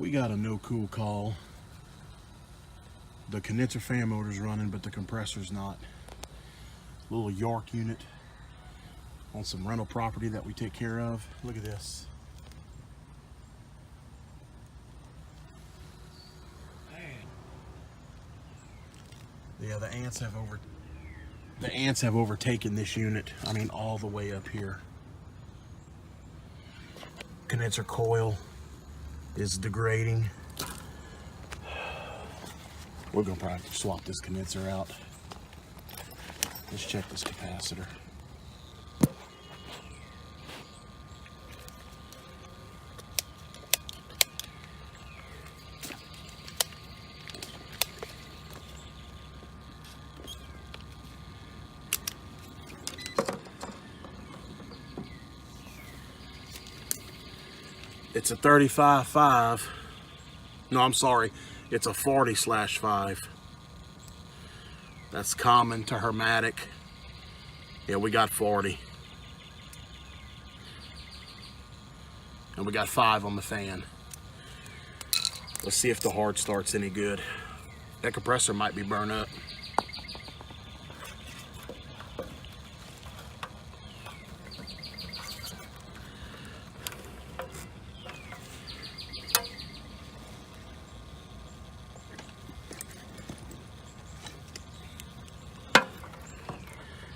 We got a no cool call. The condenser fan motor's running, but the compressor's not. Little York unit on some rental property that we take care of. Look at this. Yeah, the ants have overtaken this unit. I mean, all the way up here. Condenser coil is degrading. We're gonna probably swap this condenser out. Let's check this capacitor. It's a 35.5. No, I'm sorry. It's a 40/5. That's common to Hermetic. Yeah, we got 40. And we got 5 on the fan. Let's see if the hard start's any good. That compressor might be burned up.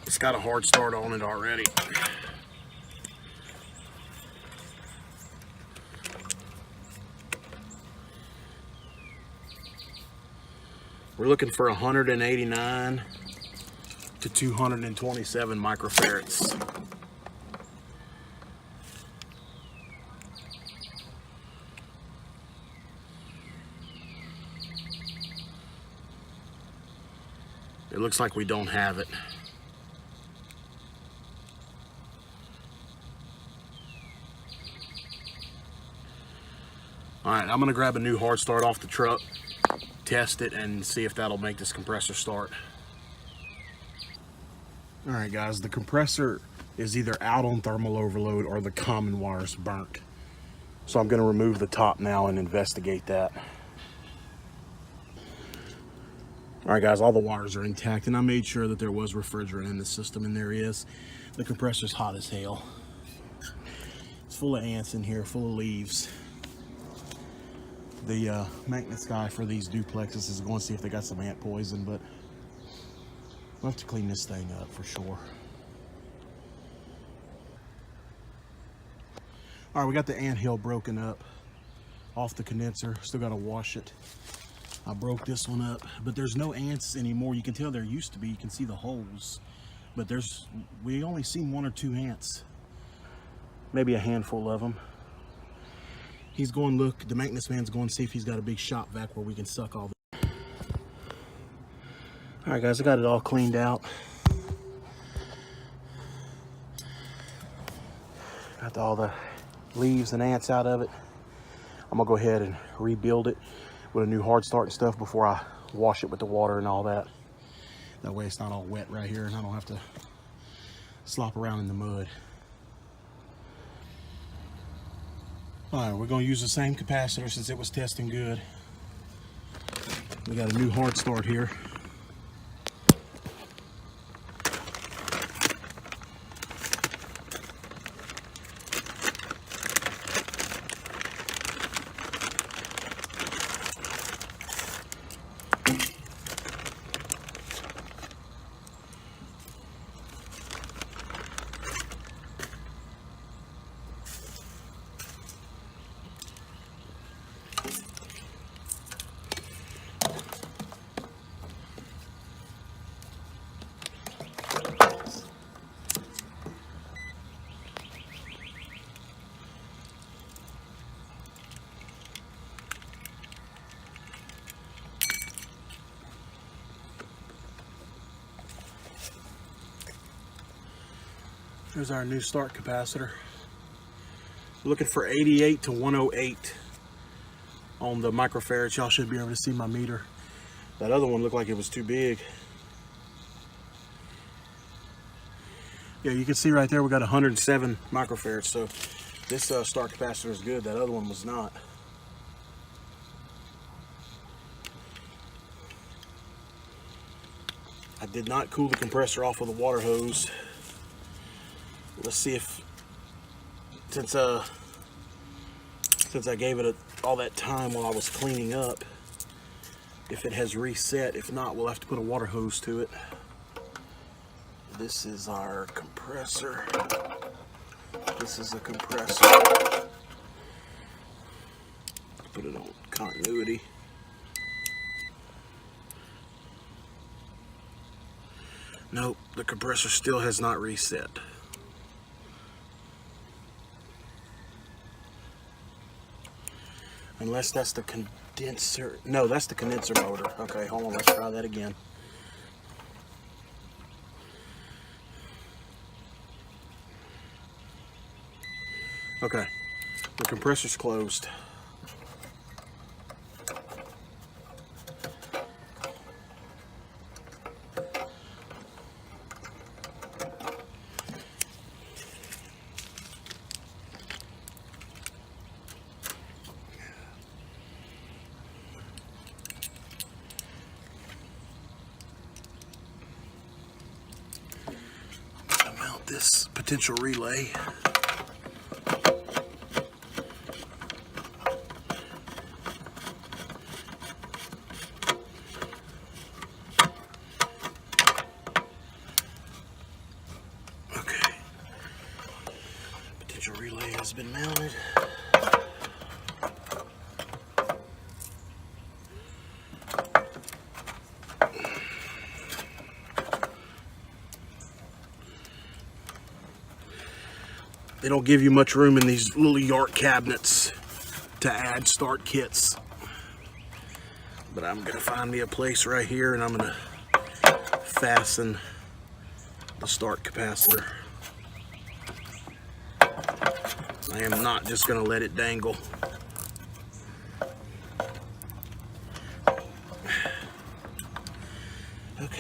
It's got a hard start on it already. We're looking for 189 to 227 microfarads. It looks like we don't have it. All right, I'm gonna grab a new hard start off the truck, test it, and see if that'll make this compressor start. All right, guys, the compressor is either out on thermal overload or the common wire's burnt. So I'm gonna remove the top now and investigate that. All right, guys, all the wires are intact, and I made sure that there was refrigerant in the system, and there is. The compressor's hot as hell. It's full of ants in here, full of leaves. The maintenance guy for these duplexes is going to see if they got some ant poison, but we'll have to clean this thing up for sure. All right, we got the ant hill broken up off the condenser. Still got to wash it. I broke this one up, but there's no ants anymore. You can tell there used to be. You can see the holes, but we only seen 1 or 2 ants, maybe a handful of them. He's going to look, the maintenance man's going to see if he's got a big shop vac where we can suck all the... All right, guys, I got it all cleaned out. Got all the leaves and ants out of it. I'm gonna go ahead and rebuild it with a new hard start and stuff before I wash it with the water and all that. That way it's not all wet right here and I don't have to slop around in the mud. All right, we're gonna use the same capacitor since it was testing good. We got a new hard start here. There's our new start capacitor. Looking for 88 to 108 on the microfarads. Y'all should be able to see my meter. That other one looked like it was too big. Yeah, you can see right there we got 107 microfarads. So this start capacitor is good. That other one was not. Did not cool the compressor off with a water hose. Let's see if, since I gave it all that time while I was cleaning up, if it has reset. If not, we'll have to put a water hose to it. This is our compressor. This is a compressor. Put it on continuity. Nope, the compressor still has not reset. Unless that's the condenser. No, that's the condenser motor. Okay, hold on, let's try that again. Okay, the compressor's closed. Mount this potential relay. Relay has been mounted. They don't give you much room in these little York cabinets to add start kits, but I'm gonna find me a place right here and I'm gonna fasten the start capacitor. I am not just going to let it dangle. Okay.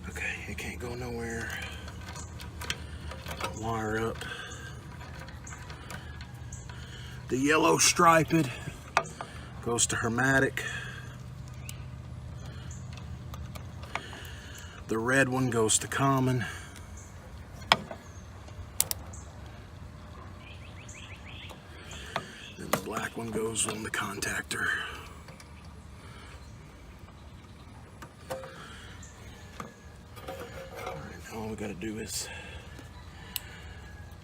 Okay, it can't go nowhere. Wire up. The yellow striped goes to hermetic. The red one goes to common. And the black one goes on the contactor. All right, now all we got to do is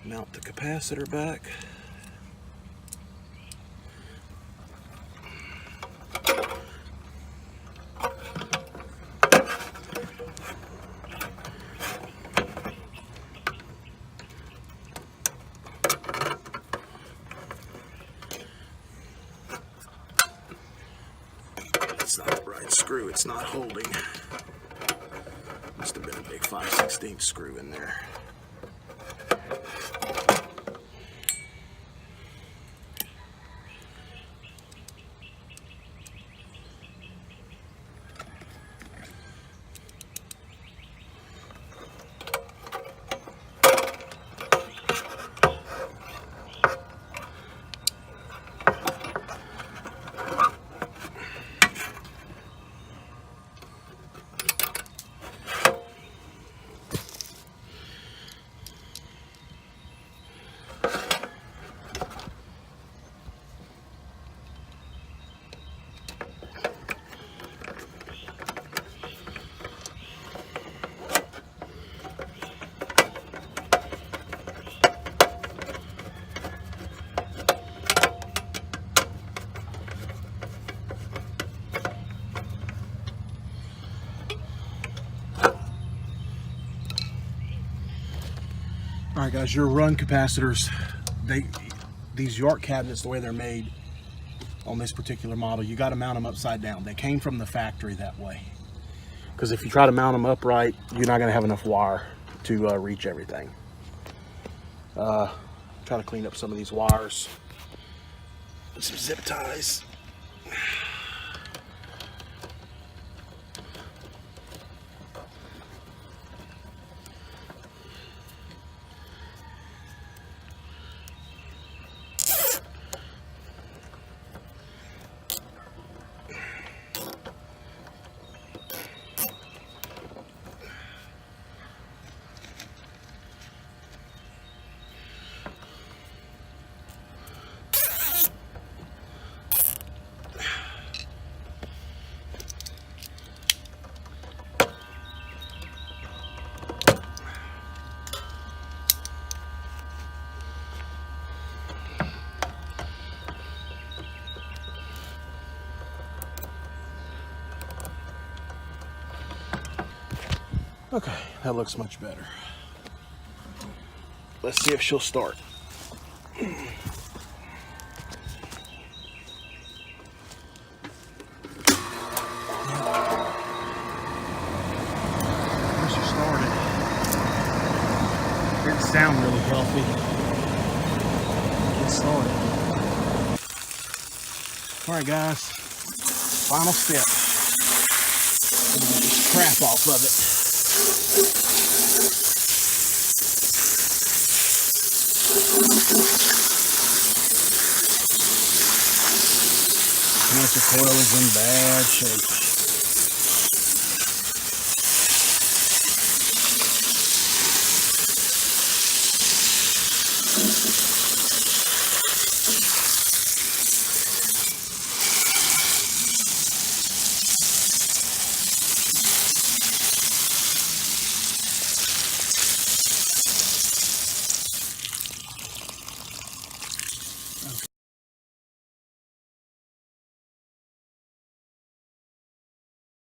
mount the capacitor back. That's not the right screw, it's not holding. Must have been a big 5/16 screw in there. All right, guys, your run capacitors, these York cabinets, the way they're made on this particular model, you got to mount them upside down. They came from the factory that way. Because if you try to mount them upright, you're not going to have enough wire to reach everything. Try to clean up some of these wires with some zip ties. Okay, that looks much better. Let's see if she'll start. Once you started, it didn't sound really healthy. Get started. All right, guys. Final step. Get this crap off of it. Once the coil is in bad shape.